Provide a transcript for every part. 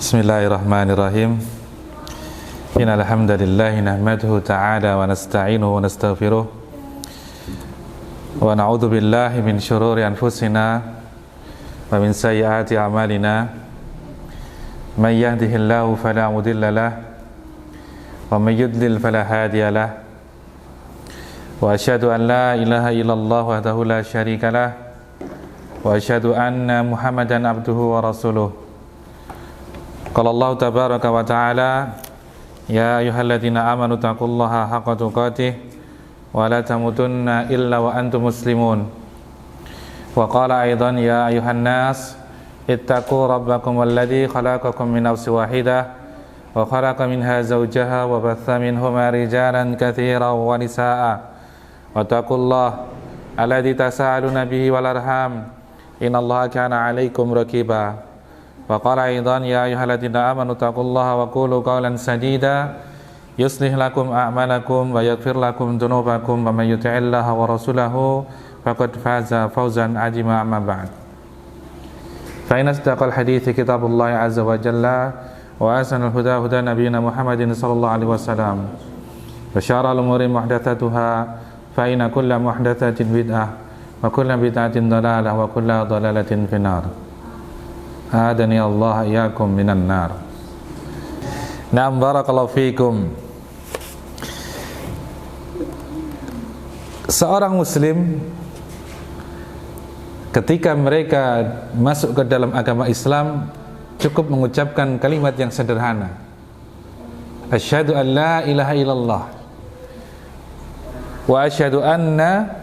Bismillahirrahmanirrahim. Innal hamdalillah nahmaduhu ta'ala wa nasta'inuhu wa nastaghfiruh wa na'udzu billahi min shururi anfusina wa min sayyiati a'malina. May yahdihillahu fala mudilla lahu wa may yudlil fala hadiya lahu. Wa asyhadu an la ilaha illallah wahdahu la syarika lahu wa asyhadu anna Muhammadan abduhu wa rasuluh. Qala Allah tabaraka wa ta'ala, ya ayyuhalladzina amanu taqullaha haqqa tuqatih wa la tamutunna illa wa antum muslimun. Wa qala aidan, ya ayyuhan nas ittaqu rabbakum alladzi khalaqakum min nafsin wahidah wa khalaqa minha zawjaha wa batha minhuma rijalan katsiran wa nisaa'a wa taqullaha alladzi tasaaluna bihi wal arham innallaha kana 'alaikum raqiba. Wa qala aidan, ya ayyuhalladzina amanu taqullaha wa qulu qawlan sadida yuslih lakum a'malakum wa yaghfir lakum dzunubakum wa may yuti'illaha wa rasulahu faqad faza fawzan 'azima. Amma ba'd. Fa inna asdaqal hadithi kitabullahi 'azza wa jalla wa ahsanal huda huda nabiyyina Muhammadin sallallahu alaihi wasallam wa syarrul umuri muhdatsatuha fa inna kulla muhdatsatin bid'ah wa kulla bid'atin dhalalah wa kulla dhalalatin finnar. Adani Allah iyyakum minan nar. Na'am, barakallahu fikum. Seorang muslim ketika mereka masuk ke dalam agama Islam cukup mengucapkan kalimat yang sederhana, asyhadu an la ilaha illallah wa asyhadu anna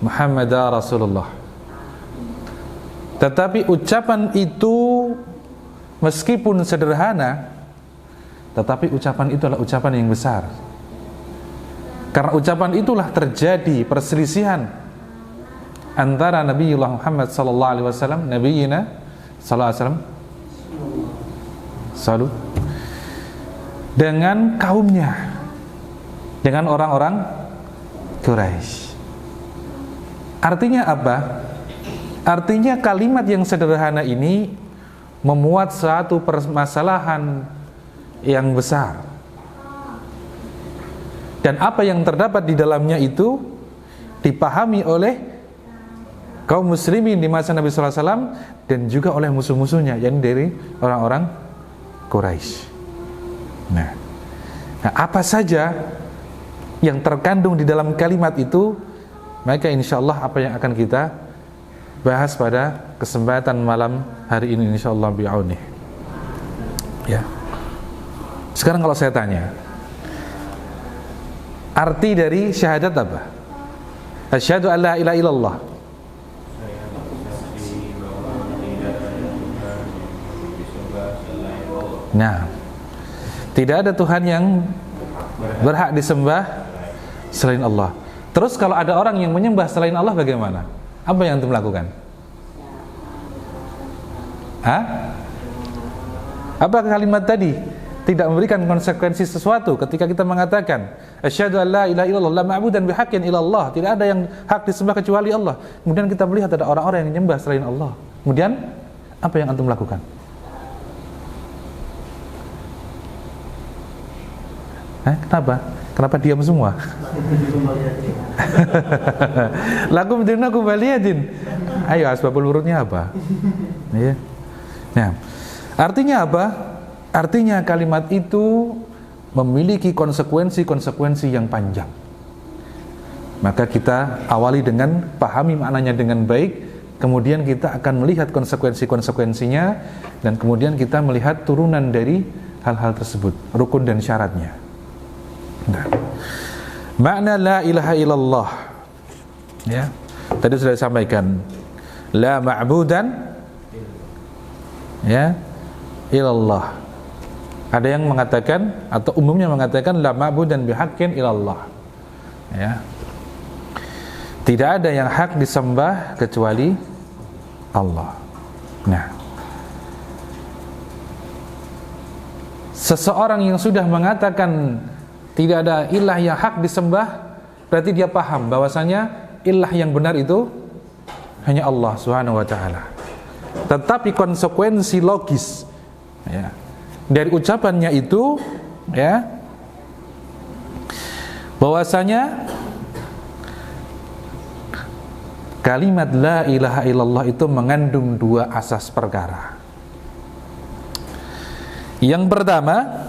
Muhammadar Rasulullah. Tetapi ucapan itu meskipun sederhana, tetapi ucapan itu adalah ucapan yang besar. Karena ucapan itulah terjadi perselisihan antara Nabiullah Muhammad sallallahu alaihi wasallam, nabiyina sallallahu alaihi wasallam, salut, dengan kaumnya, dengan orang-orang Quraisy. Artinya apa? Artinya kalimat yang sederhana ini memuat suatu permasalahan yang besar. Dan apa yang terdapat di dalamnya itu dipahami oleh kaum muslimin di masa Nabi sallallahu alaihi wasallam dan juga oleh musuh-musuhnya, yakni dari orang-orang Quraisy. Nah, apa saja yang terkandung di dalam kalimat itu, maka insyaallah apa yang akan kita bahas pada kesempatan malam hari ini insyaallah bi'aunih. Ya. Sekarang kalau saya tanya, arti dari syahadat apa? Asyhadu an la ilaha illallah. Nah, tidak ada Tuhan yang berhak disembah selain Allah. Terus kalau ada orang yang menyembah selain Allah bagaimana? Apa yang antum lakukan? Apa kalimat tadi? Tidak memberikan konsekuensi sesuatu ketika kita mengatakan asyhadu an la ilaha illallah la ma'budan bihaqqin illallah, tidak ada yang hak disembah kecuali Allah. Kemudian kita melihat ada orang-orang yang menyembah selain Allah. Kemudian apa yang antum lakukan? Kenapa? Kenapa diam semua? Lakum dinukum waliyadin. Ayo, asbabul wurudnya apa? Ya. Nah, artinya apa? Artinya kalimat itu memiliki konsekuensi-konsekuensi yang panjang. Maka kita awali dengan pahami maknanya dengan baik, kemudian kita akan melihat konsekuensi-konsekuensinya, dan kemudian kita melihat turunan dari hal-hal tersebut, rukun dan syaratnya. Nah, makna la ilaha illallah, ya, tadi sudah disampaikan, la ma'budan, ya, illallah. Ada yang mengatakan atau umumnya mengatakan la ma'budan bihaqqin illallah, ya, tidak ada yang hak disembah kecuali Allah. Nah, seseorang yang sudah mengatakan tidak ada ilah yang hak disembah, berarti dia paham bahwasanya ilah yang benar itu hanya Allah Subhanahu wa taala. Tetapi konsekuensi logis Ya. Dari ucapannya itu, ya, bahwasanya kalimat la ilaha illallah itu mengandung dua asas perkara. Yang pertama,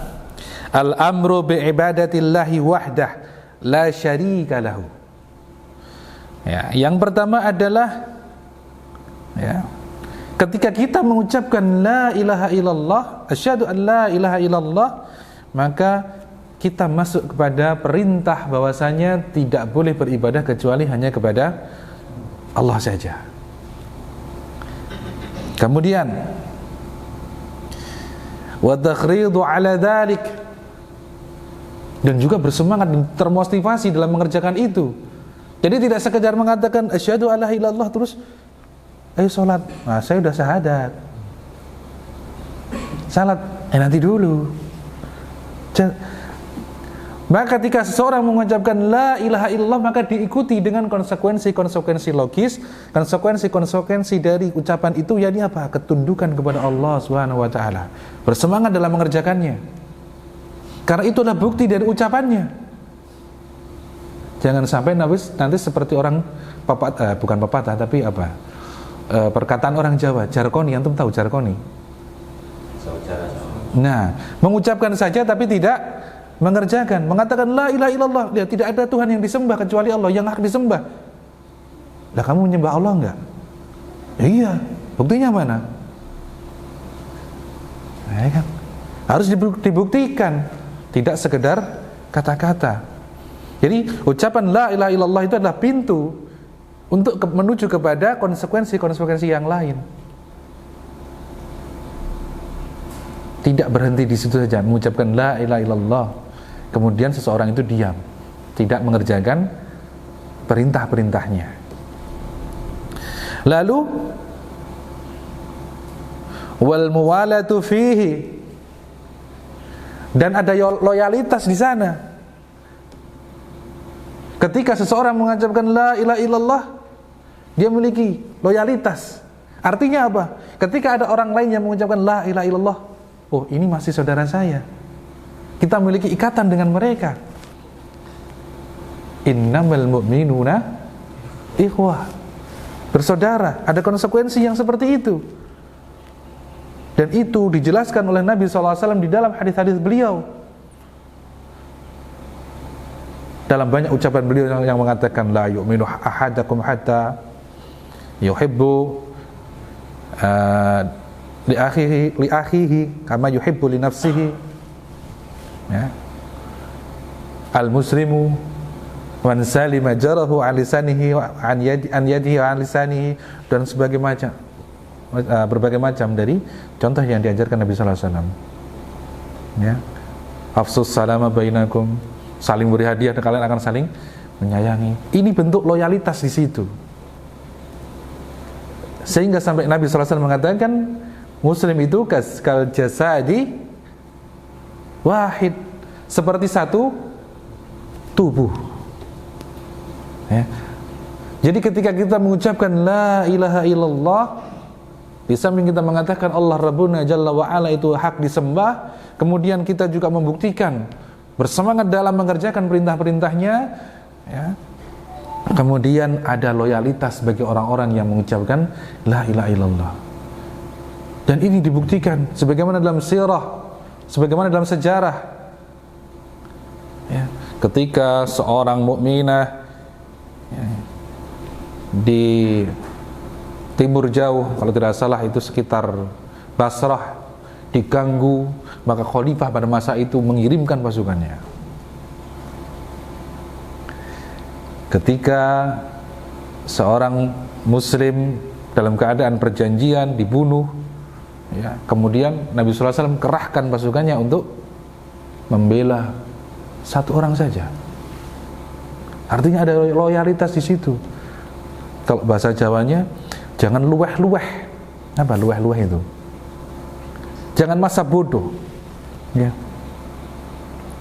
al-amru bi'ibadatillahi wahdah la syarika lahu. Ya, yang pertama adalah, ya, ketika kita mengucapkan la ilaha illallah, asyhadu an la ilaha illallah, maka kita masuk kepada perintah bahwasanya tidak boleh beribadah kecuali hanya kepada Allah saja. Kemudian wa takhridu ala dzalik, dan juga bersemangat dan termotivasi dalam mengerjakan itu. Jadi tidak sekedar mengatakan asyhadu an la ilaha illallah terus ayo sholat, nah, saya udah syahadat, salat, nanti dulu. Maka ketika seseorang mengucapkan la ilaha illallah, maka diikuti dengan konsekuensi-konsekuensi logis, konsekuensi-konsekuensi dari ucapan itu, yakni apa? Ketundukan kepada Allah Subhanahu wa taala, bersemangat dalam mengerjakannya, karena itulah bukti dari ucapannya. Jangan sampai nanti seperti orang bukan pepatah tapi apa? Perkataan orang Jawa, jargoni, antum tahu jargoni? Nah, mengucapkan saja tapi tidak mengerjakan, mengatakan la ilaha illallah, ya, tidak ada Tuhan yang disembah kecuali Allah, yang hak disembah. Lah kamu menyembah Allah enggak? Iya, buktinya mana? Ya kan? Harus dibuktikan, tidak sekedar kata-kata. Jadi ucapan la ilaha illallah itu adalah pintu untuk menuju kepada konsekuensi-konsekuensi yang lain. Tidak berhenti di situ saja mengucapkan la ilaha illallah, kemudian seseorang itu diam, tidak mengerjakan perintah-perintahnya. Lalu wal muwalatu fihi, dan ada loyalitas di sana. Ketika seseorang mengucapkan la ilaha illallah, dia memiliki loyalitas. Artinya apa? Ketika ada orang lain yang mengucapkan la ilaha illallah, oh ini masih saudara saya, kita memiliki ikatan dengan mereka. Innamal mu'minuna ikhwah, bersaudara. Ada konsekuensi yang seperti itu, dan itu dijelaskan oleh Nabi SAW di dalam hadis-hadis beliau. Dalam banyak ucapan beliau yang mengatakan la yu'minu ahadakum hatta yuhibbu li akhihi kama yuhibbu li nafsihi, ya. Al muslimu man salima jarahu an lisanihi an yadihi an lisanihi, dan berbagai macam dari contoh yang diajarkan Nabi sallallahu alaihi wasallam, ya. Afsus salama bainakum, saling beri hadiah dan kalian akan saling menyayangi. Ini bentuk loyalitas di situ. Sehingga sampai Nabi SAW mengatakan muslim itu kal jasadi wahid, seperti satu tubuh, ya. Jadi ketika kita mengucapkan la ilaha illallah, di samping kita mengatakan Allah Rabbuna Jalla wa'ala itu hak disembah, kemudian kita juga membuktikan bersemangat dalam mengerjakan perintah-perintahnya, ya. Kemudian ada loyalitas bagi orang-orang yang mengucapkan la ilaha illallah. Dan ini dibuktikan sebagaimana dalam sirah, sebagaimana dalam sejarah, ya. Ketika seorang mukminah, ya, di timur jauh, kalau tidak salah itu sekitar Basrah, diganggu, maka khalifah pada masa itu mengirimkan pasukannya. Ketika seorang muslim dalam keadaan perjanjian dibunuh, ya, kemudian Nabi SAW kerahkan pasukannya untuk membela satu orang saja. Artinya ada loyalitas di situ. Kalau bahasa Jawanya, jangan luweh-luweh. Apa luweh-luweh itu? Jangan masa bodoh, ya.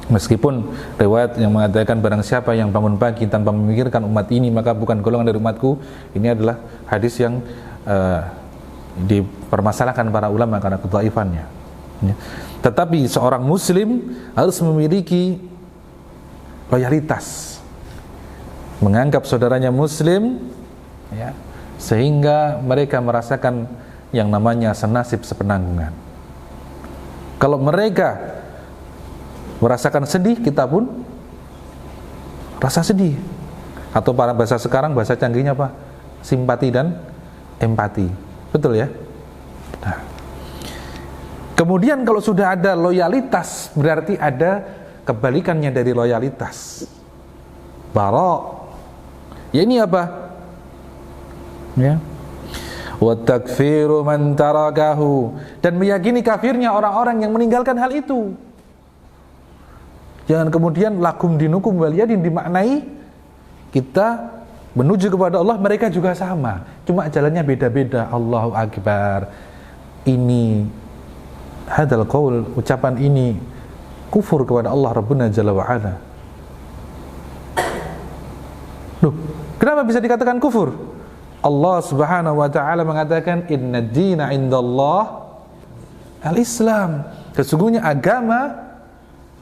Meskipun riwayat yang mengatakan barang siapa yang bangun pagi tanpa memikirkan umat ini maka bukan golongan dari umatku, ini adalah hadis yang dipermasalahkan para ulama karena kedhaifannya. Ya. Tetapi seorang muslim harus memiliki loyalitas, menganggap saudaranya muslim, ya, sehingga mereka merasakan yang namanya senasib sepenanggungan. Kalau mereka merasakan sedih, kita pun rasa sedih. Atau para bahasa sekarang, bahasa canggihnya apa? Simpati dan empati. Betul ya? Nah, kemudian kalau sudah ada loyalitas, berarti ada kebalikannya dari loyalitas. Bara'. Ya, ini apa? Ya. Wa takfiru man tarakahu, dan meyakini kafirnya orang-orang yang meninggalkan hal itu. Jangan kemudian lakum dinukum waliyadin dimaknai kita menuju kepada Allah, mereka juga sama, cuma jalannya beda-beda. Allahu Akbar. Ini hadal qaul, ucapan ini kufur kepada Allah Rabbuna Jalla wa Ala. Loh, kenapa bisa dikatakan kufur? Allah Subhanahu wa taala mengatakan inna dina indallah al-Islam. Sesungguhnya agama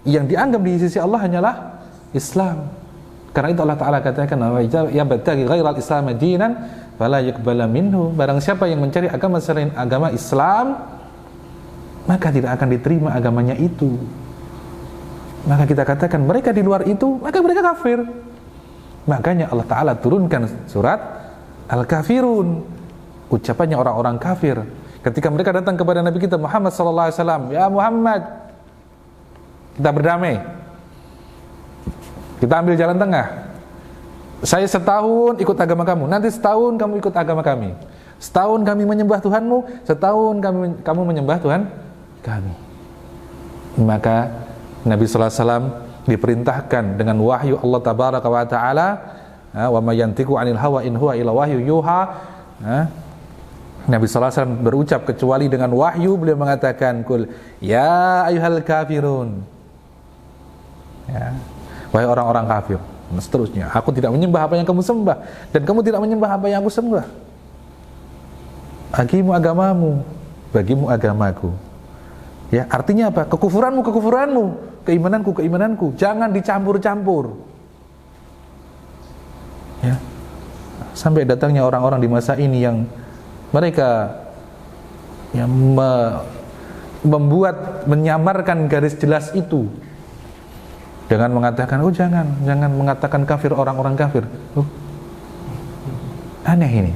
yang dianggap di sisi Allah hanyalah Islam. Karena itu Allah taala katakan ya battaqi ghairal islam dinan fala yuqbala minhu. Barang siapa yang mencari agama selain agama Islam, maka tidak akan diterima agamanya itu. Maka kita katakan mereka di luar itu, maka mereka kafir. Makanya Allah taala turunkan surat Al-Kafirun, ucapannya orang-orang kafir ketika mereka datang kepada Nabi kita Muhammad sallallahu alaihi wasallam, ya Muhammad, kita berdamai, kita ambil jalan tengah. Saya setahun ikut agama kamu, nanti setahun kamu ikut agama kami. Setahun kami menyembah Tuhanmu, setahun kamu menyembah Tuhan kami. Maka Nabi sallallahu alaihi wasallam diperintahkan dengan wahyu Allah tabaraka wa taala, wa may yantiqu 'anil hawa in huwa illa wahyu yuha. Nabi sallallahu alaihi wasallam berucap kecuali dengan wahyu, beliau mengatakan kul ya ayyuhal kafirun, ya, wahai orang-orang kafir, dan seterusnya, aku tidak menyembah apa yang kamu sembah dan kamu tidak menyembah apa yang aku sembah. Bagimu agamamu, bagimu agamaku. Ya, artinya apa? Kekufuranmu kekufuranmu, keimananku keimananku, jangan dicampur-campur. Ya. Sampai datangnya orang-orang di masa ini yang mereka yang membuat menyamarkan garis jelas itu dengan mengatakan jangan mengatakan kafir orang-orang kafir. Aneh ini.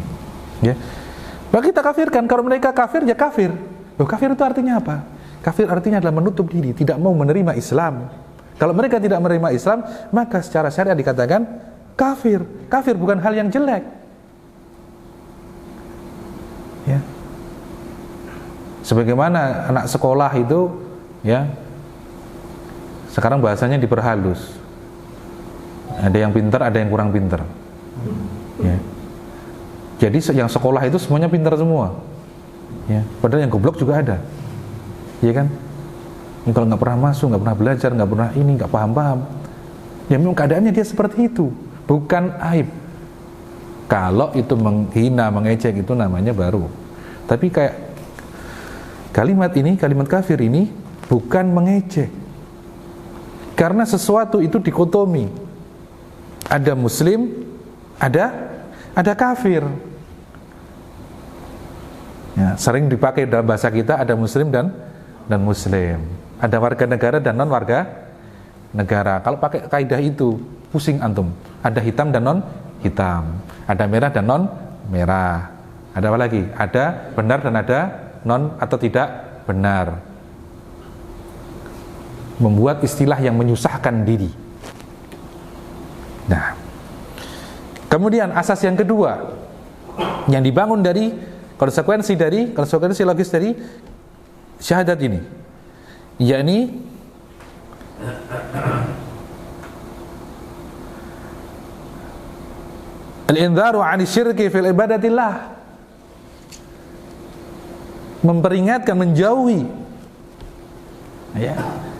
Ya. Maka kita kafirkan, kalau mereka kafir ya kafir. Kafir itu artinya apa? Kafir artinya adalah menutup diri, tidak mau menerima Islam. Kalau mereka tidak menerima Islam, maka secara syariat dikatakan kafir. Kafir bukan hal yang jelek. Ya. Sebagaimana anak sekolah itu, ya, sekarang bahasanya diperhalus. Ada yang pintar, ada yang kurang pintar. Ya. Jadi yang sekolah itu semuanya pintar semua. Ya. Padahal yang goblok juga ada. Iya kan? Ini kalau nggak pernah masuk, nggak pernah belajar, nggak pernah ini, nggak paham-paham. Ya memang keadaannya dia seperti itu. Bukan aib. Kalau itu menghina, mengejek, itu namanya baru. Tapi kayak kalimat ini, kalimat kafir ini bukan mengejek. Karena sesuatu itu dikotomi. Ada muslim, ada kafir. Ya, sering dipakai dalam bahasa kita, ada muslim dan muslim. Ada warga negara dan non warga negara. Kalau pakai kaidah itu, pusing antum. Ada hitam dan non hitam, ada merah dan non merah, ada apa lagi? Ada benar dan ada non atau tidak benar. Membuat istilah yang menyusahkan diri. Nah, kemudian asas yang kedua yang dibangun dari konsekuensi logis dari syahadat ini, yakni al-indharu 'ani syirki fil ibadatillah, memperingatkan, menjauhi, ya,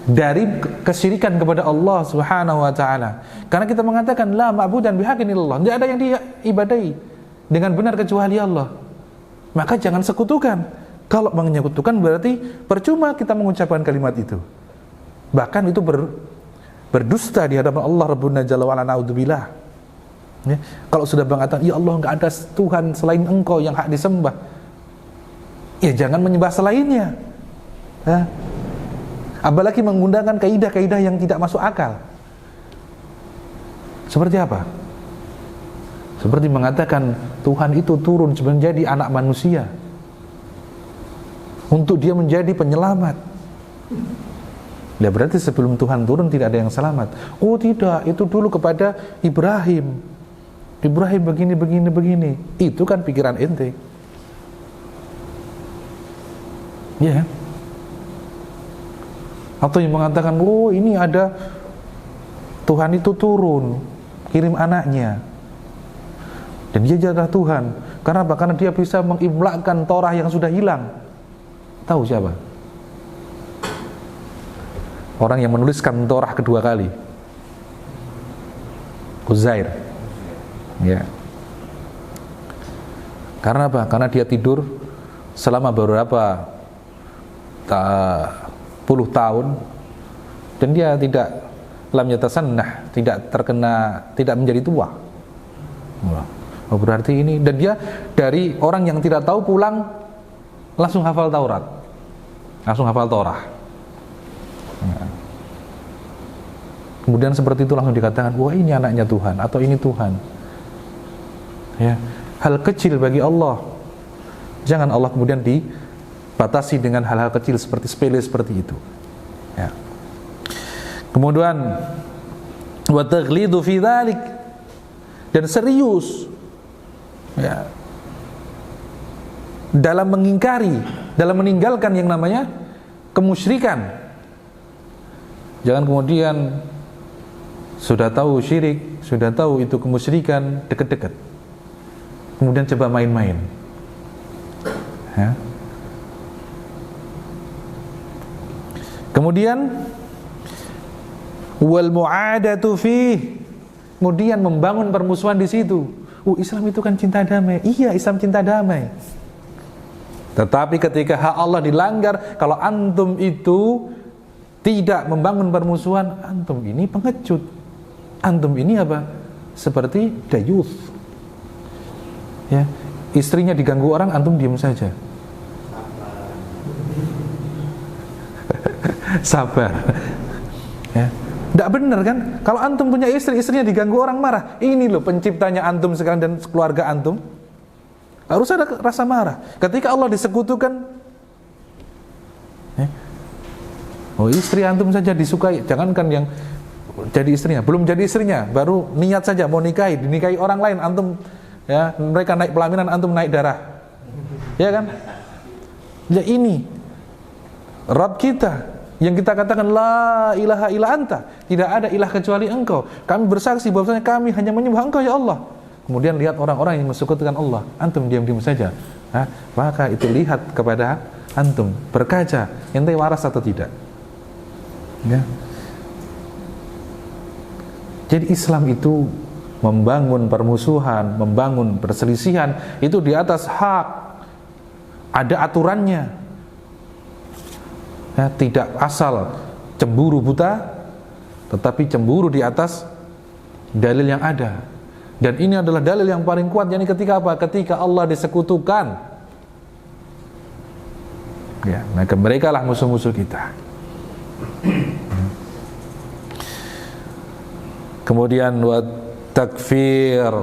dari kesyirikan kepada Allah Subhanahu wa taala. Karena kita mengatakan la ma'budan bihaqqin illallah, tidak ada yang diibadahi dengan benar kecuali Allah. Maka jangan sekutukan Kalau menyekutukan berarti percuma kita mengucapkan kalimat itu. Bahkan itu berdusta di hadapan Allah Rabbuna Jalla wa'ala, na'udzubillah. Ya. Kalau sudah mengatakan, ya Allah, enggak ada Tuhan selain Engkau yang hak disembah, ya jangan menyembah selainnya. Ya. Apalagi menggunakan kaidah-kaidah yang tidak masuk akal. Seperti apa? Seperti mengatakan Tuhan itu turun menjadi anak manusia untuk dia menjadi penyelamat. Ya berarti sebelum Tuhan turun tidak ada yang selamat. Oh tidak, itu dulu kepada Ibrahim. Ibrahim begini. Itu kan pikiran ente. Ya. Atau yang mengatakan, oh ini ada Tuhan itu turun, kirim anaknya, dan dia adalah Tuhan. Karena apa? Karena dia bisa mengimlakkan Torah yang sudah hilang. Tahu siapa? Orang yang menuliskan Torah kedua kali, Uzair. Ya. Karena apa? Karena dia tidur selama beberapa puluh tahun dan dia tidak lam yatasannah, tidak menjadi tua. Oh, berarti ini, dan dia dari orang yang tidak tahu pulang langsung hafal Taurat, langsung hafal Torah. Nah. Kemudian seperti itu langsung dikatakan, wah ini anaknya Tuhan atau ini Tuhan. Ya, hal kecil bagi Allah. Jangan Allah kemudian dibatasi dengan hal-hal kecil seperti sepele seperti itu. Ya. Kemudian wa taghlidu fi dzalik, dan serius ya dalam mengingkari, dalam meninggalkan yang namanya kemusyrikan. Jangan kemudian sudah tahu syirik, sudah tahu itu kemusyrikan, dekat-dekat, kemudian coba main-main. Ya. Kemudian wal mu'adatu fih, kemudian membangun permusuhan di situ. Islam itu kan cinta damai. Iya, Islam cinta damai. Tetapi ketika hak Allah dilanggar, kalau antum itu tidak membangun permusuhan, antum ini pengecut. Antum ini apa? Seperti dayuth. Ya, istrinya diganggu orang, antum diam saja. Sabar. Ya. Tidak benar kan? Kalau antum punya istri, istrinya diganggu orang marah. Ini loh penciptanya antum sekarang dan keluarga antum. Harus ada rasa marah. Ketika Allah disekutukan, oh istri antum saja disukai. Jangankan yang jadi istrinya, belum jadi istrinya, baru niat saja mau dinikahi orang lain, antum ya, mereka naik pelaminan, antum naik darah. Ya kan? Ya ini Rabb kita yang kita katakan la ilaha illa anta, tidak ada ilah kecuali engkau. Kami bersaksi bahwasanya kami hanya menyembah engkau ya Allah. Kemudian lihat orang-orang yang mensekutukan Allah, antum diam-diam saja. Maka itu lihat kepada antum, berkaca, ente waras atau tidak. Ya. Jadi Islam itu membangun permusuhan, membangun perselisihan itu di atas hak, ada aturannya. Ya, tidak asal cemburu buta, tetapi cemburu di atas dalil yang ada. Dan ini adalah dalil yang paling kuat, yakni ketika apa? Ketika Allah disekutukan. Ya, maka mereka lah musuh-musuh kita. Kemudian wa takfir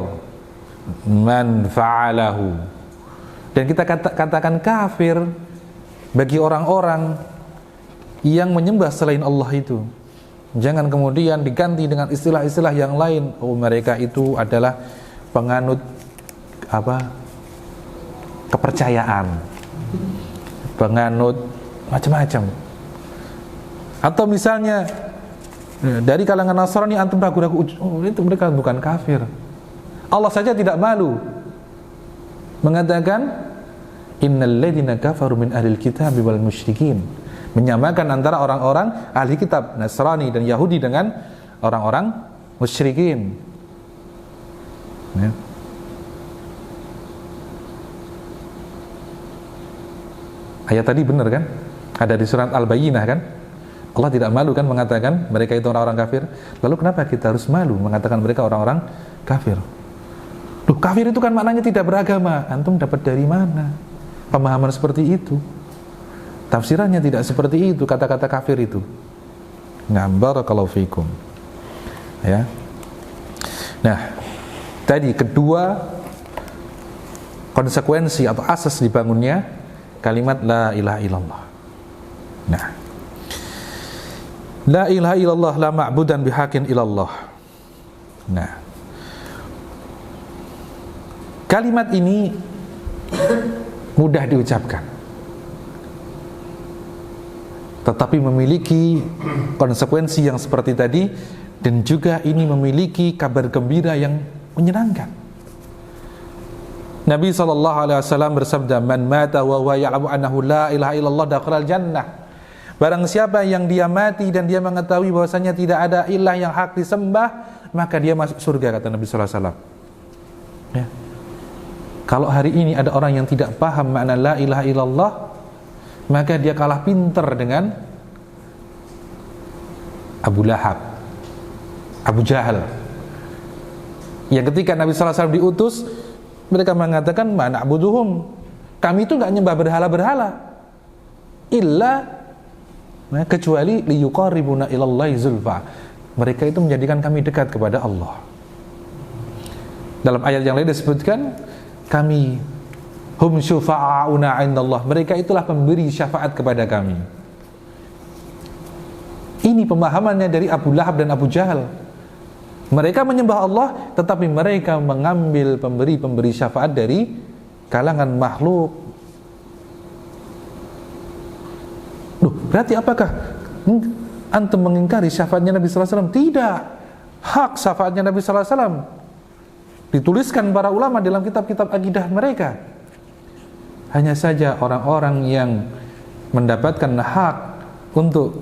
man fa'alahu, dan kita katakan kafir bagi orang-orang yang menyembah selain Allah itu. Jangan kemudian diganti dengan istilah-istilah yang lain. Oh, mereka itu adalah penganut kepercayaan, penganut macam-macam. Atau misalnya dari kalangan Nasrani antum ragu-ragu, oh itu mereka bukan kafir. Allah saja tidak malu mengatakan innal ladzina kafaru min ahlil kitabi wal musyrikin, menyamakan antara orang-orang ahli kitab Nasrani dan Yahudi dengan orang-orang musyrikin. Ya. Ayat tadi benar kan? Ada di surat Al-Bayyinah kan? Allah tidak malu kan mengatakan mereka itu orang-orang kafir. Lalu kenapa kita harus malu mengatakan mereka orang-orang kafir? Loh, kafir itu kan maknanya tidak beragama. Antum dapat dari mana pemahaman seperti itu? Tafsirannya tidak seperti itu kata-kata kafir itu. Barakallahu fikum. Ya. Nah, tadi kedua konsekuensi atau asas dibangunnya kalimat la ilaha illallah. Nah, la ilaha illallah la ma'budan bihaqqin illallah. Nah, kalimat ini mudah diucapkan, tetapi memiliki konsekuensi yang seperti tadi, dan juga ini memiliki kabar gembira yang menyenangkan. Nabi SAW bersabda, "Man mata wa huwa ya'lamu annahu la ilaha illallah dakhalal jannah." Barang siapa yang dia mati dan dia mengetahui bahwasanya tidak ada ilah yang hak disembah, maka dia masuk surga, kata Nabi SAW. Ya. Kalau hari ini ada orang yang tidak paham makna la ilaha illallah, maka dia kalah pinter dengan Abu Lahab, Abu Jahal, yang ketika Nabi SAW diutus, mereka mengatakan, "Ma na'buduhum." Kami itu enggak nyembah berhala-berhala. Illa, kecuali liyuqarribuna ilallahi zulfa. Mereka itu menjadikan kami dekat kepada Allah. Dalam ayat yang lain disebutkan, kami hum syufa'auna 'indallah. Mereka itulah pemberi syafaat kepada kami. Ini pemahamannya dari Abu Lahab dan Abu Jahal. Mereka menyembah Allah, tetapi mereka mengambil pemberi-pemberi syafaat dari kalangan makhluk. Loh, berarti apakah antum mengingkari syafaatnya Nabi SAW? Tidak. Hak syafaatnya Nabi SAW dituliskan para ulama dalam kitab-kitab akidah mereka. Hanya saja orang-orang yang mendapatkan hak untuk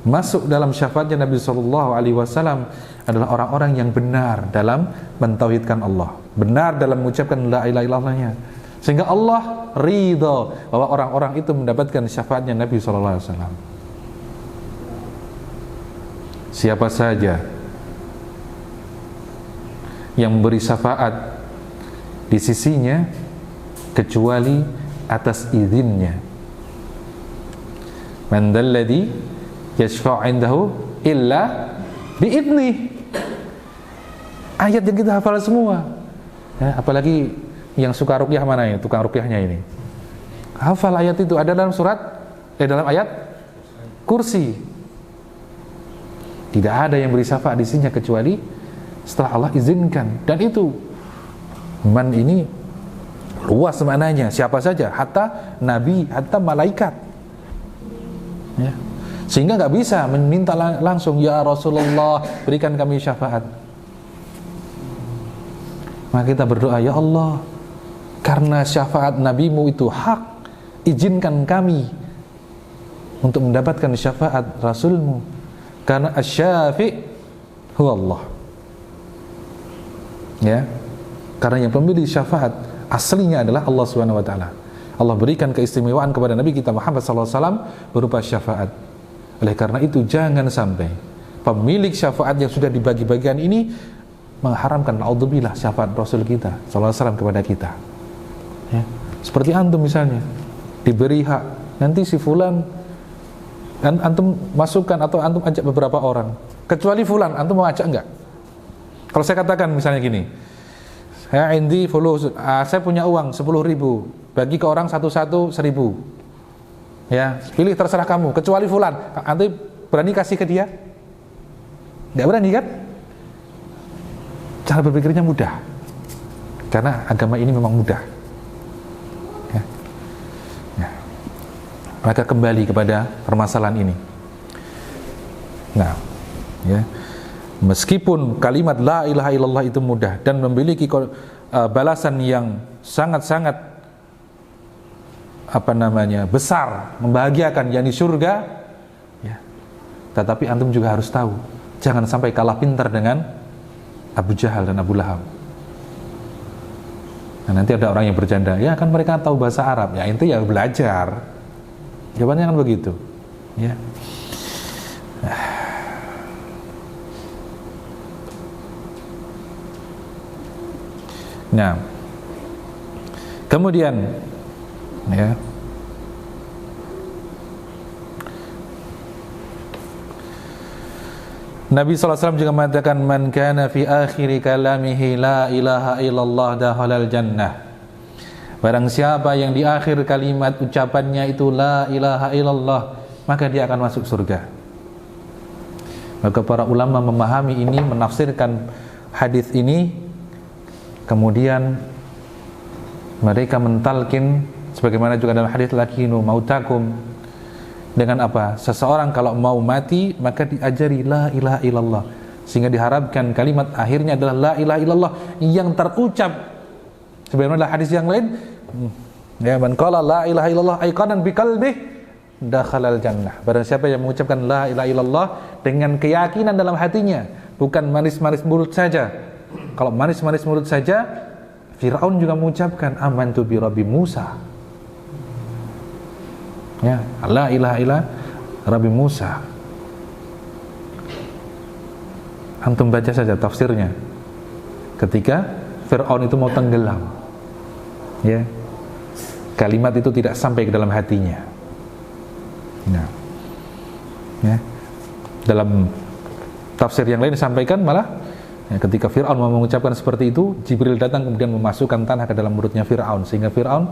masuk dalam syafaatnya Nabi SAW adalah orang-orang yang benar dalam mentauhidkan Allah, benar dalam mengucapkan la ilaha illallahnya, sehingga Allah ridha bahwa orang-orang itu mendapatkan syafaatnya Nabi SAW. Siapa saja yang memberi syafaat di sisinya kecuali atas izinnya. Man dzalladzi yashfa'u 'indahu illa bi'idnih. Ayat yang kita hafal semua, ya, apalagi yang suka ruqyah mana ya, tukang ruqyahnya ini hafal ayat itu, ada dalam dalam ayat kursi. Tidak ada yang beri syafaat di sini kecuali setelah Allah izinkan, dan itu man ini luas maknanya, siapa saja, hatta nabi, hatta malaikat, ya. Sehingga nggak bisa meminta langsung, ya Rasulullah berikan kami syafaat. Maka kita berdoa, ya Allah, karena syafaat nabimu itu hak, izinkan kami untuk mendapatkan syafaat Rasulmu, karena asy-syafi' huwa Allah, ya, karena yang pemberi syafaat aslinya adalah Allah Subhanahu wa taala. Allah berikan keistimewaan kepada Nabi kita Muhammad SAW berupa syafaat. Oleh karena itu jangan sampai pemilik syafaat yang sudah dibagi-bagikan ini mengharamkan, naudzubillah, syafaat Rasul kita SAW kepada kita, ya. Seperti antum misalnya diberi hak, nanti si fulan antum masukkan atau antum ajak beberapa orang, kecuali fulan, antum mau ajak enggak? Kalau saya katakan misalnya gini, saya punya uang 10.000, bagi ke orang satu-satu 1.000, ya, pilih, terserah kamu, kecuali fulan, antum berani kasih ke dia? Enggak berani kan? Cara berpikirnya mudah, karena agama ini memang mudah, ya. Ya. Maka kembali kepada permasalahan ini. Nah, ya, meskipun kalimat la ilaha illallah itu mudah dan memiliki balasan yang sangat-sangat besar, membahagiakan, yakni surga, ya, tetapi antum juga harus tahu, jangan sampai kalah pintar dengan Abu Jahal dan Abu Lahab. Nah, nanti ada orang yang bercanda, ya kan mereka tahu bahasa Arab, ya itu ya belajar, Jawabannya kan begitu. Ya. Nah, kemudian ya, Nabi SAW juga mengatakan, man kana fi akhiri kalamihi la ilaha illallah dakhalal jannah. Barang siapa yang di akhir kalimat ucapannya itu la ilaha illallah, maka dia akan masuk surga. Maka para ulama memahami ini, menafsirkan hadis ini, kemudian mereka mentalkin sebagaimana juga dalam hadis lakinu mautakum, dengan apa? Seseorang kalau mau mati maka diajari la ilaha illallah, sehingga diharapkan kalimat akhirnya adalah la ilaha illallah yang terucap sebagaimana hadis yang lain, ya, man qala la ilaha illallah aiqanan biqalbih dakhalal jannah. Barang siapa yang mengucapkan la ilaha illallah dengan keyakinan dalam hatinya, bukan manis-manis mulut saja. Kalau manis-manis mulut saja, Fir'aun juga mengucapkan amantu bi rabbi Musa. Ya, la ilaha illa rabbi Musa. Antum baca saja tafsirnya. Ketika Fir'aun itu mau tenggelam, ya, kalimat itu tidak sampai ke dalam hatinya. Nah, ya, dalam tafsir yang lain disampaikan malah, ya, ketika Fir'aun mau mengucapkan seperti itu, Jibril datang kemudian memasukkan tanah ke dalam mulutnya Fir'aun, sehingga Fir'aun,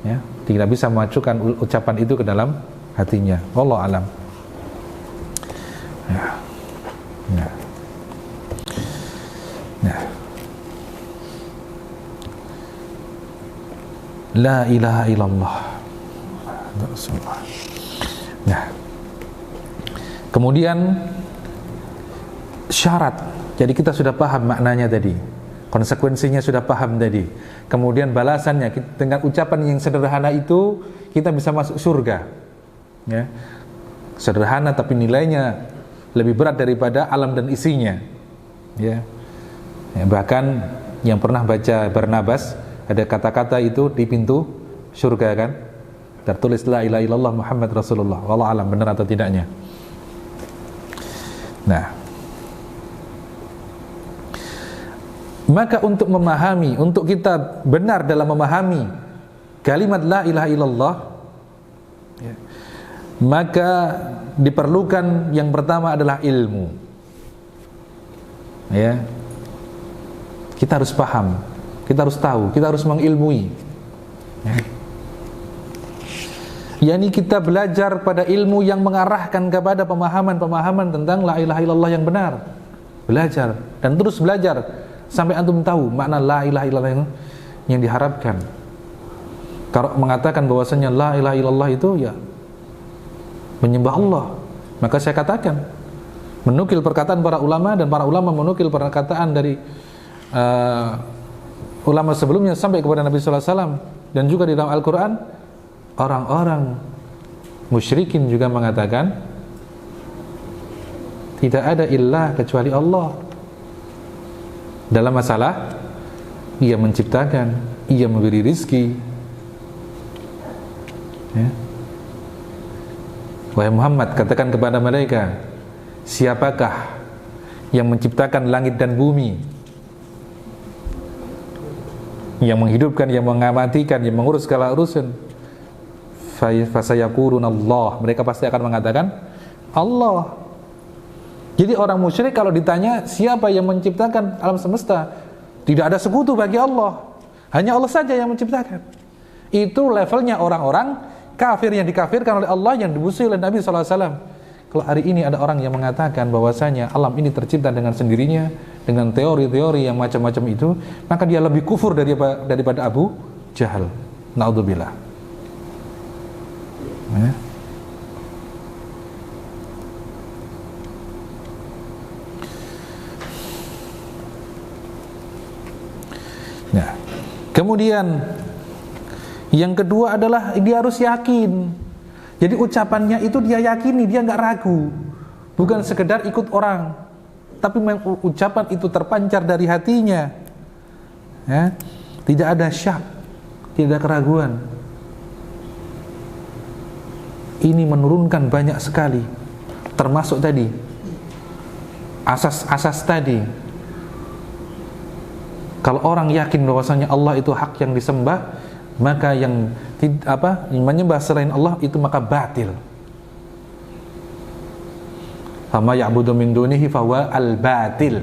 ya, tidak bisa memasukkan ucapan itu ke dalam hatinya. Wallahu alam. Ya. Ya. Ya. La ilaha illallah. Rasulullah. Nah. Kemudian syarat. Jadi kita sudah paham maknanya tadi. Konsekuensinya sudah paham tadi. Kemudian balasannya dengan ucapan yang sederhana itu kita bisa masuk surga. Ya. Sederhana tapi nilainya lebih berat daripada alam dan isinya. Ya. Ya, bahkan yang pernah baca Barnabas, ada kata-kata itu di pintu surga kan, tertulis la ilaha illallah Muhammad Rasulullah. Wallahu alam benar atau tidaknya. Nah, maka untuk memahami, untuk kita benar dalam memahami kalimat la ilaha illallah, ya, maka diperlukan yang pertama adalah ilmu. Ya, kita harus paham, kita harus tahu, kita harus mengilmui. Ya. Yani kita belajar pada ilmu yang mengarahkan kepada pemahaman-pemahaman tentang la ilaha illallah yang benar. Belajar dan terus belajar sampai antum tahu makna la ilaha illallah yang diharapkan. Kalau mengatakan bahwasanya la ilaha illallah itu ya menyembah Allah, maka saya katakan menukil perkataan para ulama, dan para ulama menukil perkataan dari ulama sebelumnya sampai kepada Nabi sallallahu alaihi wasallam, dan juga di dalam Al-Qur'an orang-orang musyrikin juga mengatakan tidak ada ilah kecuali Allah. Dalam masalah ia menciptakan, ia memberi rizki, ya. Wahai Muhammad, katakan kepada mereka, siapakah yang menciptakan langit dan bumi, yang menghidupkan, yang mengamatikan, yang mengurus segala urusan? Fasayaqulun Allah. Mereka pasti akan mengatakan Allah. Jadi orang musyrik kalau ditanya siapa yang menciptakan alam semesta, tidak ada sekutu bagi Allah, hanya Allah saja yang menciptakan. Itu levelnya orang-orang kafir yang dikafirkan oleh Allah, yang dimusuhi oleh Nabi SAW. Kalau hari ini ada orang yang mengatakan bahwasanya alam ini tercipta dengan sendirinya, dengan teori-teori yang macam-macam itu, maka dia lebih kufur daripada Abu Jahal. Naudzubillah. Ya. Nah, kemudian yang kedua adalah dia harus yakin. Jadi ucapannya itu dia yakini, dia nggak ragu, bukan sekedar ikut orang, tapi ucapan itu terpancar dari hatinya, ya, tidak ada syak, tidak ada keraguan. ini menurunkan banyak sekali, termasuk tadi asas-asas tadi. Kalau orang yakin bahwasanya Allah itu hak yang disembah, maka yang menyembah selain Allah itu maka batil. Fama ya'budu min dunihi fahuwa al-batil.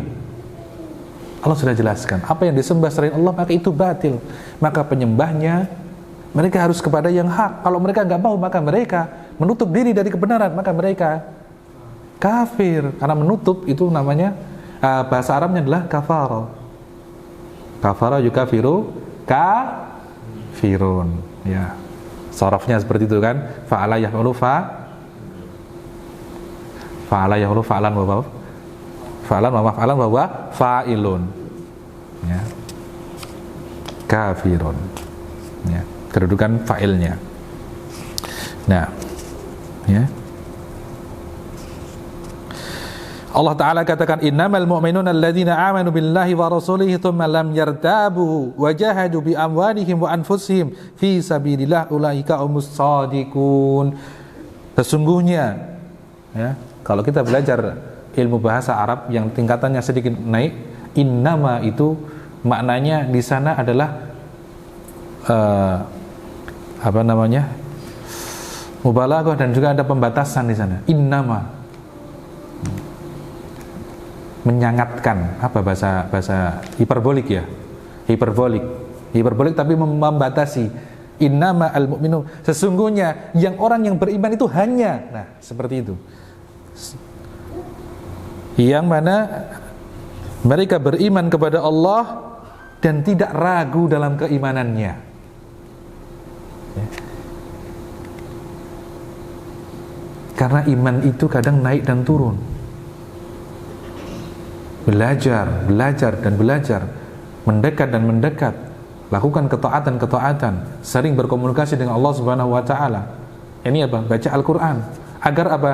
Allah sudah jelaskan, apa yang disembah selain Allah maka itu batil. Maka penyembahnya mereka harus kepada yang hak. Kalau mereka enggak mau, maka mereka menutup diri dari kebenaran, maka mereka kafir. Karena menutup itu namanya bahasa Arabnya adalah kafara. Kafara yukafiru kafirun. Ya. Sharafnya seperti itu kan. Fa'ala yaf'ulu fa'ala yaf'ulu fa'lan wa maf'alan wa huwa fa'ilun. Ya. Kafirun. Ya. Kedudukan fa'ilnya. Nah, ya. Allah Ta'ala katakan, innamal mu'minuna alladzina amanu billahi wa rasulihi thumma lam yartabu wa jahadu bi amwalihim wa anfusihim fi sabilillah ulaika humus shadiqun. Sesungguhnya, ya, kalau kita belajar ilmu bahasa Arab yang tingkatannya sedikit naik, innama itu maknanya di sana adalah mubalaghah, dan juga ada pembatasan di sana. Innama menyangatkan, apa bahasa hiperbolik ya, hiperbolik tapi membatasi. Innama al-mu'minu, sesungguhnya yang orang yang beriman itu hanya, nah seperti itu, yang mana mereka beriman kepada Allah dan tidak ragu dalam keimanannya. Ya. Karena iman itu kadang naik dan turun. Belajar dan belajar, mendekat dan mendekat, lakukan ketaatan, sering berkomunikasi dengan Allah Subhanahu wa taala. Ini apa? Baca Al-Qur'an. Agar apa?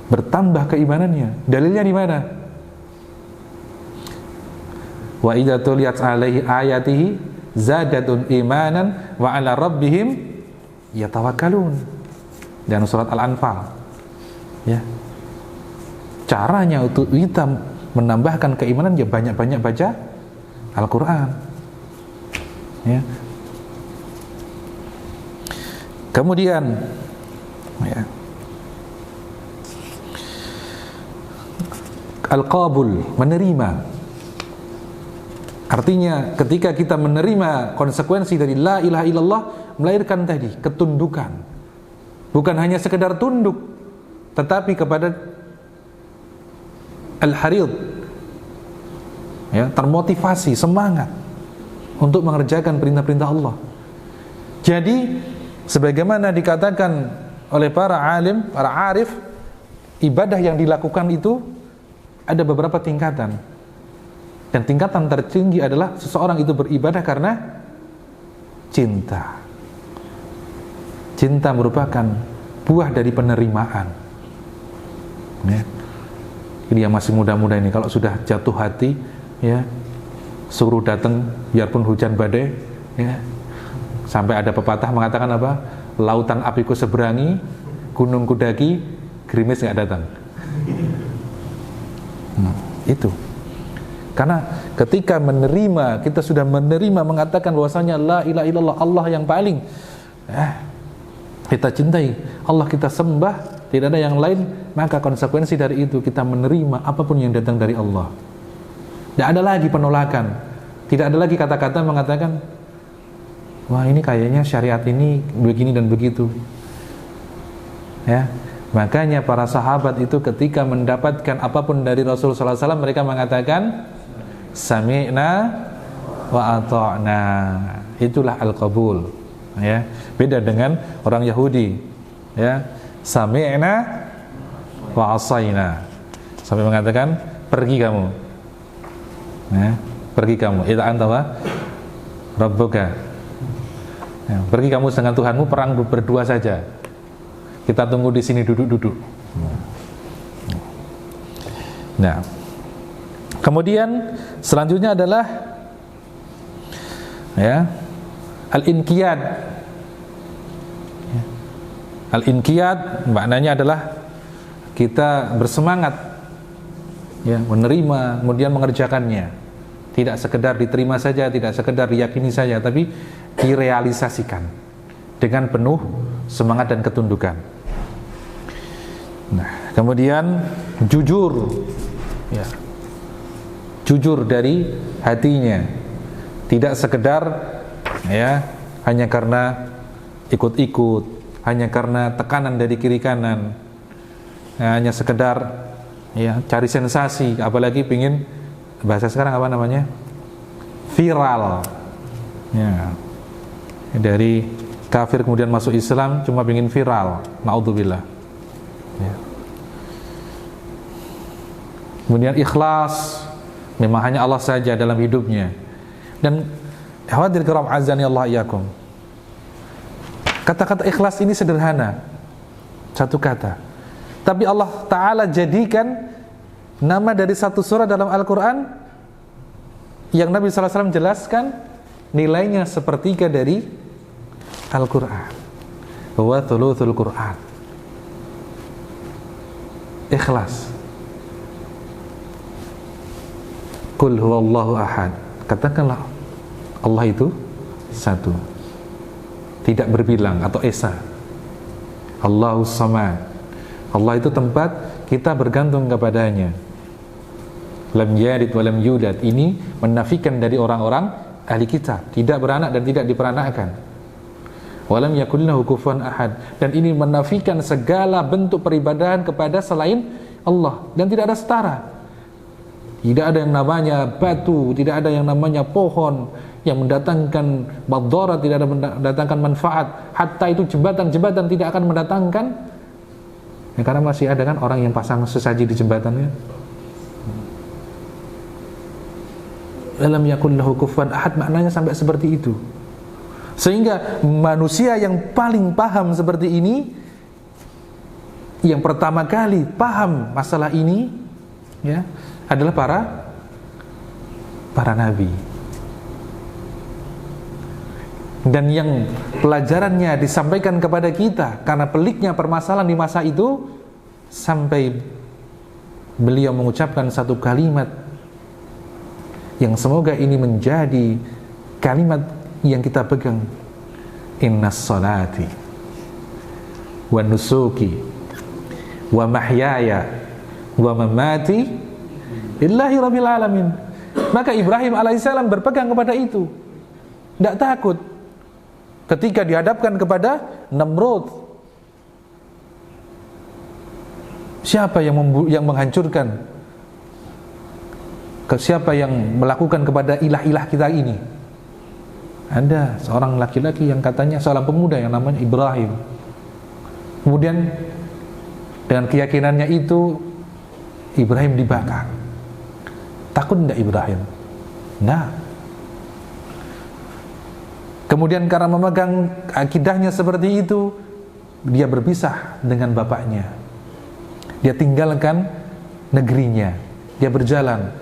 Bertambah keimanannya. Dalilnya di mana? Wa idza tuliyat alaihi ayatihi zadatun imanan wa ala rabbihim yatawakkalun. Dan surat Al-Anfal. Ya. Caranya untuk kita menambahkan keimanan ya banyak-banyak baca Al-Quran. Ya. Kemudian, ya, al-qabul, menerima. Artinya ketika kita menerima konsekuensi dari la ilaha illallah, melahirkan tadi ketundukan. Bukan hanya sekedar tunduk, tetapi kepada al-harid, ya, termotivasi, semangat untuk mengerjakan perintah-perintah Allah. Jadi sebagaimana dikatakan oleh para alim, para arif, ibadah yang dilakukan itu ada beberapa tingkatan. Dan tingkatan tertinggi adalah seseorang itu beribadah karena cinta. Cinta merupakan buah dari penerimaan. Ya. Ini yang masih muda-muda ini, kalau sudah jatuh hati, ya, suruh datang biarpun hujan badai, ya. Sampai ada pepatah mengatakan apa? Lautan apiku seberangi, gunung kudaki, gerimis nggak datang. Itu. Karena ketika menerima, kita sudah menerima, mengatakan bahwasanya la ilaha illallah, Allah yang paling kita cintai, Allah kita sembah, tidak ada yang lain, maka konsekuensi dari itu kita menerima apapun yang datang dari Allah. Tidak ada lagi penolakan, tidak ada lagi kata-kata mengatakan, wah ini kayaknya syariat ini begini dan begitu. Ya, makanya para sahabat itu ketika mendapatkan apapun dari Rasulullah SAW, mereka mengatakan, sami'na wa ata'na. Itulah al-qabul. Ya, beda dengan orang Yahudi. Ya, sami'na wa asayna, sampai mengatakan pergi kamu, ya, pergi kamu, ila anta wa rabbuka, ya, pergi kamu dengan Tuhanmu, perang berdua saja, kita tunggu di sini duduk-duduk. Nah, kemudian selanjutnya adalah, ya, al-inqiyad, Al-inqiyad maknanya adalah kita bersemangat ya, menerima kemudian mengerjakannya. Tidak sekedar diterima saja, tidak sekedar diyakini saja, tapi direalisasikan dengan penuh semangat dan ketundukan. Nah, kemudian jujur ya. Jujur dari hatinya. Tidak sekedar ya hanya karena ikut-ikut, hanya karena tekanan dari kiri kanan, ya, hanya sekedar ya cari sensasi, apalagi pingin bahasa sekarang apa namanya, viral ya, dari kafir kemudian masuk Islam cuma pingin viral, naudzubillah ya. Kemudian ikhlas, memang hanya Allah saja dalam hidupnya. Dan hadir kiram azani Allah iyakum, kata-kata ikhlas ini sederhana, satu kata, tapi Allah Ta'ala jadikan nama dari satu surah dalam Al-Quran yang Nabi SAW jelaskan nilainya sepertiga dari Al-Quran, wa thuluthul Quran. Ikhlas. Qul huwallahu ahad, katakanlah Allah itu satu, tidak berbilang atau esa. Allahus samad, Allah itu tempat kita bergantung kepadanya. Lam yalid wa lam yulad, ini menafikan dari orang-orang ahli kitab, tidak beranak dan tidak diperanakkan. Walam yakul lahu kufuwan ahad, dan ini menafikan segala bentuk peribadahan kepada selain Allah, dan tidak ada setara. Tidak ada yang namanya batu, tidak ada yang namanya pohon yang mendatangkan madharat, tidak ada mendatangkan manfaat. Hatta itu jembatan-jembatan tidak akan mendatangkan ya, karena masih ada kan orang yang pasang sesaji di jembatannya. Alam yakul lahu kufuwan ahad, maknanya sampai seperti itu. Sehingga manusia yang paling paham seperti ini, yang pertama kali paham masalah ini ya, adalah para nabi. Dan yang pelajarannya disampaikan kepada kita karena peliknya permasalahan di masa itu, sampai beliau mengucapkan satu kalimat yang semoga ini menjadi kalimat yang kita pegang. Innas salati wa nusuki wa mahyaya wa mamati lillahi rabbil alamin. Maka Ibrahim alaihissalam berpegang kepada itu, tidak takut ketika dihadapkan kepada Namrud. Siapa yang menghancurkan, siapa yang melakukan kepada ilah-ilah kita ini? Ada seorang laki-laki yang katanya seorang pemuda yang namanya Ibrahim. Kemudian dengan keyakinannya itu Ibrahim dibakar. Takut tidak Ibrahim? Nah, kemudian karena memegang akidahnya seperti itu, dia berpisah dengan bapaknya. Dia tinggalkan negerinya. Dia berjalan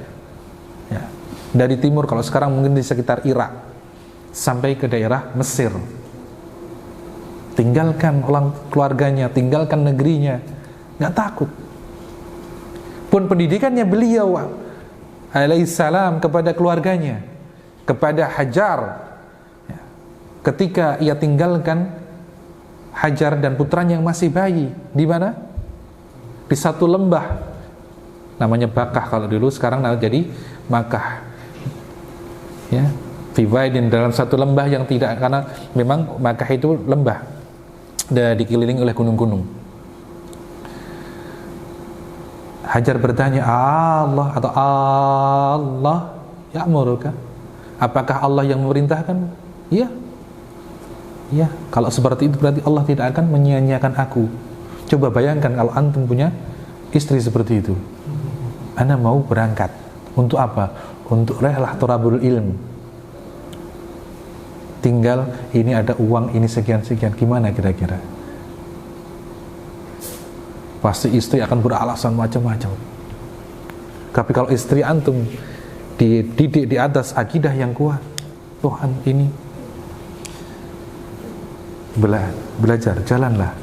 ya, dari timur, kalau sekarang mungkin di sekitar Irak, sampai ke daerah Mesir. Tinggalkan orang keluarganya, tinggalkan negerinya, nggak takut. Pun pendidikannya beliau alaihissalam kepada keluarganya, kepada Hajar, ketika ia tinggalkan Hajar dan putranya yang masih bayi, di mana? Di satu lembah namanya Bakah kalau dulu, sekarang jadi Makkah ya, Fiwaidin, dalam satu lembah yang tidak, karena memang Makkah itu lembah dan dikelilingi oleh gunung-gunung. Hajar bertanya, Allah atau Allah ya'muruka, apakah Allah yang memerintahkan? Iya. Ya, kalau seperti itu berarti Allah tidak akan menyia-nyiakan aku. Coba bayangkan kalau antum punya istri seperti itu. Ana mau berangkat. Untuk apa? Untuk rehlah thalabul ilm. Tinggal ini ada uang ini sekian-sekian. Gimana kira-kira? Pasti istri akan beralasan macam-macam. Tapi kalau istri antum dididik di atas akidah yang kuat, Tuhan ini belajar, jalanlah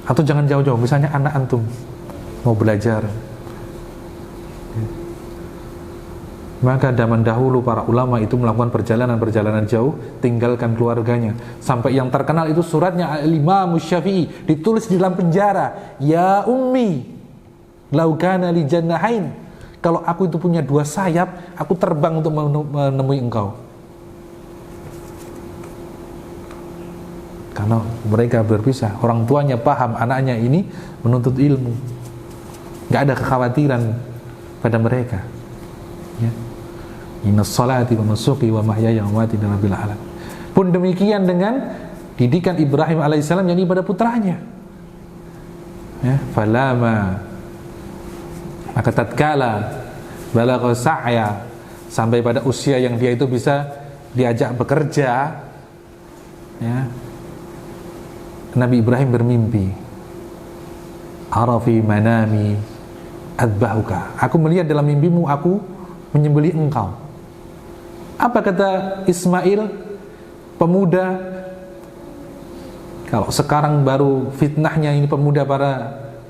Atau jangan jauh-jauh, misalnya anak antum mau belajar, maka zaman dahulu para ulama itu melakukan perjalanan jauh, tinggalkan keluarganya. Sampai yang terkenal itu suratnya Al-Imam Syafi'i, ditulis di dalam penjara, ya ummi lau kana li jannahain, kalau aku itu punya 2 sayap, aku terbang untuk menemui engkau. Karena mereka berpisah, orang tuanya paham anaknya ini menuntut ilmu, gak ada kekhawatiran pada mereka, ya. Innas salati wa nusuki wa mahyaya wa mamati lillahi alamin. Pun demikian dengan didikan Ibrahim alaihissalam, yakni pada putranya, ya. Falama, maka tatkala balagha sa'ya, sampai pada usia yang dia itu bisa diajak bekerja, ya, Nabi Ibrahim bermimpi, arafi manami adbahuka, aku melihat dalam mimpimu aku menyembelih engkau. Apa kata Ismail, pemuda, kalau sekarang baru fitnahnya ini para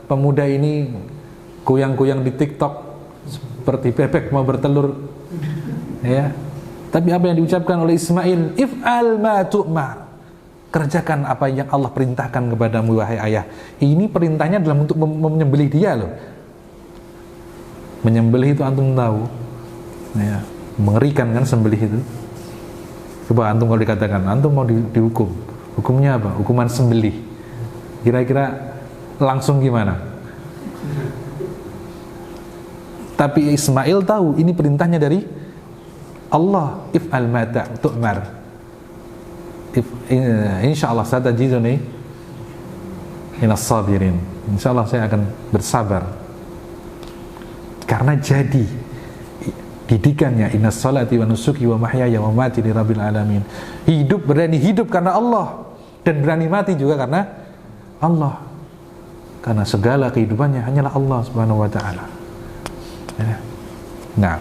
pemuda ini goyang-goyang di TikTok seperti bebek mau bertelur, ya. Tapi apa yang diucapkan oleh Ismail, if'al ma tu'mar, kerjakan apa yang Allah perintahkan kepadamu wahai ayah. Ini perintahnya dalam untuk menyembelih dia loh. Menyembelih itu antum tahu, ya, mengerikan kan sembelih itu. Coba antum kalau dikatakan antum mau dihukum, hukumnya apa? Hukuman sembelih, kira-kira langsung gimana? Tapi Ismail tahu ini perintahnya dari Allah, if'al ma tu'mar, insyaallah satajiduni minas sabirin, insyaallah saya akan bersabar. Karena jadi didikannya, innas salati wa nusuki wa mahyaya wa mamati lirabbil alamin, berani hidup karena Allah dan berani mati juga karena Allah, karena segala kehidupannya hanyalah Allah subhanahu wa ta'ala, ya. Nah,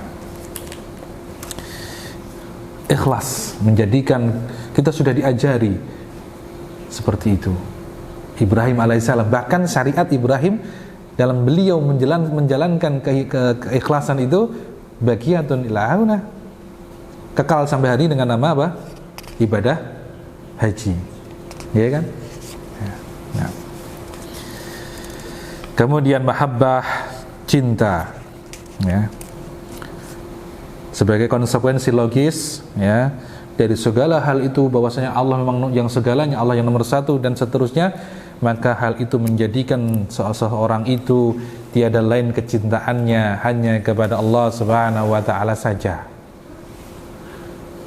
ikhlas menjadikan, kita sudah diajari seperti itu Ibrahim alaihissalam. Bahkan syariat Ibrahim dalam beliau menjalankan keikhlasan itu baqiyatun ila hauna, kekal sampai hari dengan nama apa? Ibadah haji, ya kan? Ya. Kemudian mahabbah, cinta, ya, sebagai konsekuensi logis, ya, dari segala hal itu bahwasanya Allah memang yang segalanya, Allah yang nomor satu dan seterusnya, maka hal itu menjadikan seseorang itu tiada lain kecintaannya hanya kepada Allah subhanahu wa ta'ala saja.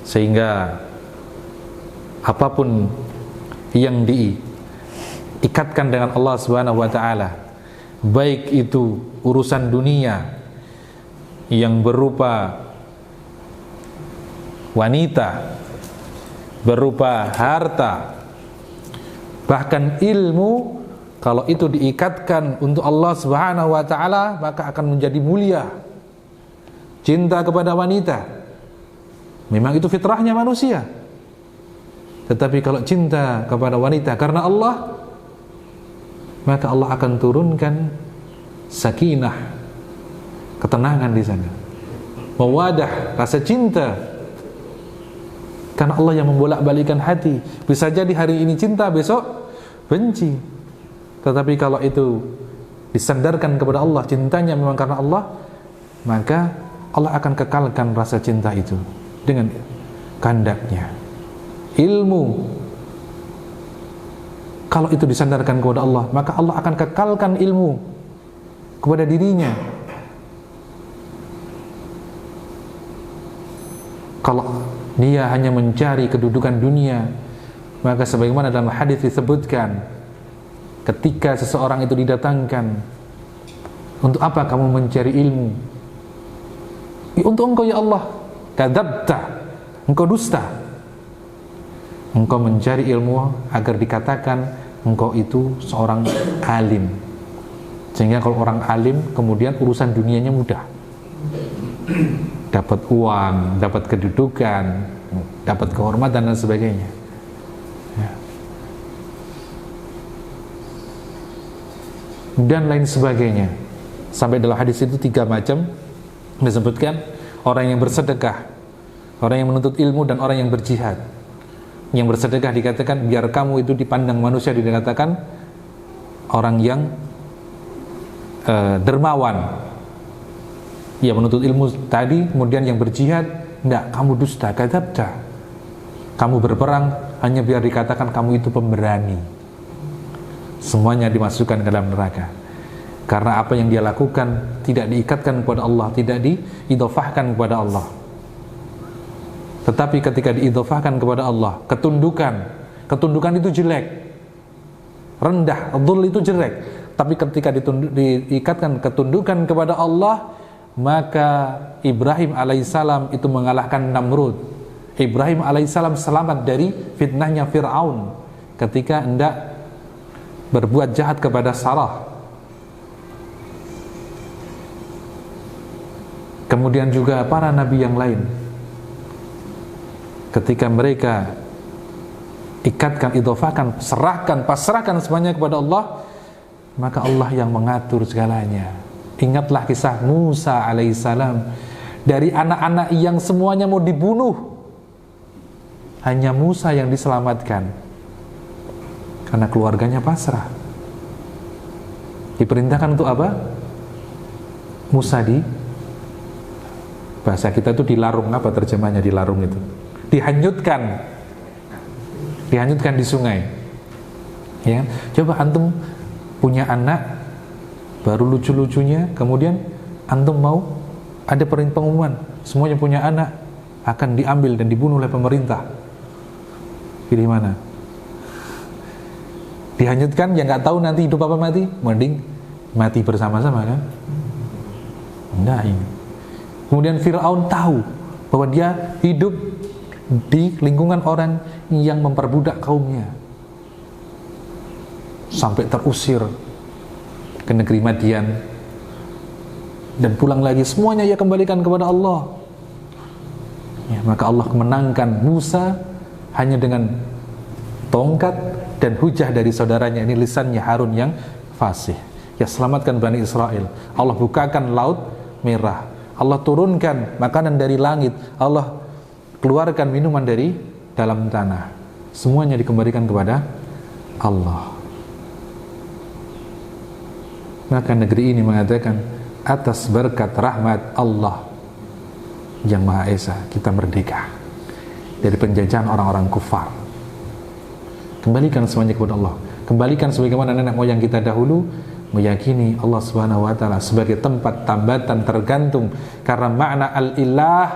Sehingga apapun yang diikatkan dengan Allah subhanahu wa ta'ala, baik itu urusan dunia yang berupa wanita, berupa harta, bahkan ilmu, kalau itu diikatkan untuk Allah subhanahu wa ta'ala, maka akan menjadi mulia. Cinta kepada wanita memang itu fitrahnya manusia, tetapi kalau cinta kepada wanita karena Allah, maka Allah akan turunkan sakinah, ketenangan di sana, mawadah, rasa cinta, karena Allah yang membolak-balikan hati. Bisa jadi hari ini cinta, besok benci. Tetapi kalau itu disandarkan kepada Allah, cintanya memang karena Allah, maka Allah akan kekalkan rasa cinta itu dengan kehendaknya. Ilmu, kalau itu disandarkan kepada Allah, maka Allah akan kekalkan ilmu kepada dirinya. Kalau dia hanya mencari kedudukan dunia, maka sebagaimana dalam hadis disebutkan, ketika seseorang itu didatangkan, untuk apa kamu mencari ilmu? Untuk engkau ya Allah. Kadzabta, engkau dusta. Engkau mencari ilmu agar dikatakan engkau itu seorang alim, sehingga kalau orang alim kemudian urusan dunianya mudah, dapat uang, dapat kedudukan, dapat kehormatan dan sebagainya, ya. dan lain sebagainya. Sampai dalam hadis itu 3 macam disebutkan: orang yang bersedekah, orang yang menuntut ilmu, dan orang yang berjihad. Yang bersedekah dikatakan biar kamu itu dipandang manusia, dikatakan orang yang dermawan. Ya, menuntut ilmu tadi. Kemudian yang berjihad, enggak, kamu dusta, kadzabta, kamu berperang hanya biar dikatakan kamu itu pemberani. Semuanya dimasukkan ke dalam neraka, karena apa yang dia lakukan tidak diikatkan kepada Allah, tidak diidhofahkan kepada Allah. Tetapi ketika diidhofahkan kepada Allah, ketundukan itu jelek, rendah, dhul itu jelek. Tapi ketika diikatkan ketundukan kepada Allah, maka Ibrahim alaihissalam itu mengalahkan Namrud. Ibrahim alaihissalam selamat dari fitnahnya Fir'aun ketika hendak berbuat jahat kepada Sarah. Kemudian juga para nabi yang lain, ketika mereka ikatkan, idhofahkan, pasrahkan semuanya kepada Allah, maka Allah yang mengatur segalanya. Ingatlah kisah Musa alaihissalam. Dari anak-anak yang semuanya mau dibunuh, hanya Musa yang diselamatkan karena keluarganya pasrah. Diperintahkan untuk apa? Musa bahasa kita itu dilarung. Apa terjemahnya dilarung itu? Dihanyutkan di sungai. Ya, coba antum punya anak baru lucu-lucunya, kemudian antum mau ada pengumuman semuanya punya anak akan diambil dan dibunuh oleh pemerintah. Pilih mana? Dihanyutkan, yang nggak tahu nanti hidup apa mati, mending mati bersama-sama, kan? Enggak ini. Kemudian Fir'aun tahu bahwa dia hidup di lingkungan orang yang memperbudak kaumnya, sampai terusir ke negeri Madian dan pulang lagi, semuanya ia kembalikan kepada Allah. Ya, maka Allah menangkan Musa hanya dengan tongkat dan hujah dari saudaranya, ini lisannya Harun yang fasih. Ya, selamatkan Bani Israel. Allah bukakan laut merah, Allah turunkan makanan dari langit, Allah keluarkan minuman dari dalam tanah. Semuanya dikembalikan kepada Allah. Maka negeri ini mengatakan, atas berkat rahmat Allah yang Maha Esa, kita merdeka dari penjajahan orang-orang kufar. Kembalikan semuanya kepada Allah. Kembalikan sebagaimana nenek moyang kita dahulu meyakini Allah Subhanahu wa taala sebagai tempat tambatan tergantung. Karena makna al-ilah,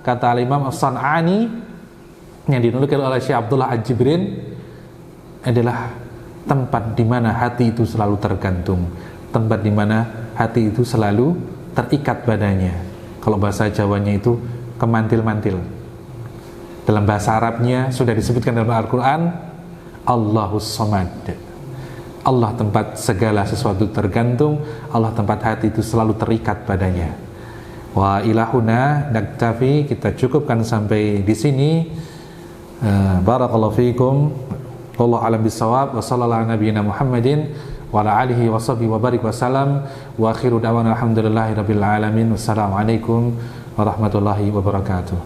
kata Imam As-San'ani yang dinukil oleh Syekh Abdullah Al-Jibrin, adalah tempat di mana hati itu selalu tergantung, tempat di mana hati itu selalu terikat badannya. Kalau bahasa Jawanya itu kemantil-mantil. Dalam bahasa Arabnya sudah disebutkan dalam Al-Quran, Allahus Samad. Allah tempat segala sesuatu tergantung, Allah tempat hati itu selalu terikat padanya. Wa ilahuna naktafi, kita cukupkan sampai di sini. Barakallahu fiikum. Wallahu a'lam bissawab. Wa sallallahu ala nabiyyina Muhammadin wa ala alihi wa sahbihi wa barik wa salam. Wa akhiru da'wana alhamdulillahi rabbil alamin. Wassalamualaikum warahmatullahi wabarakatuh.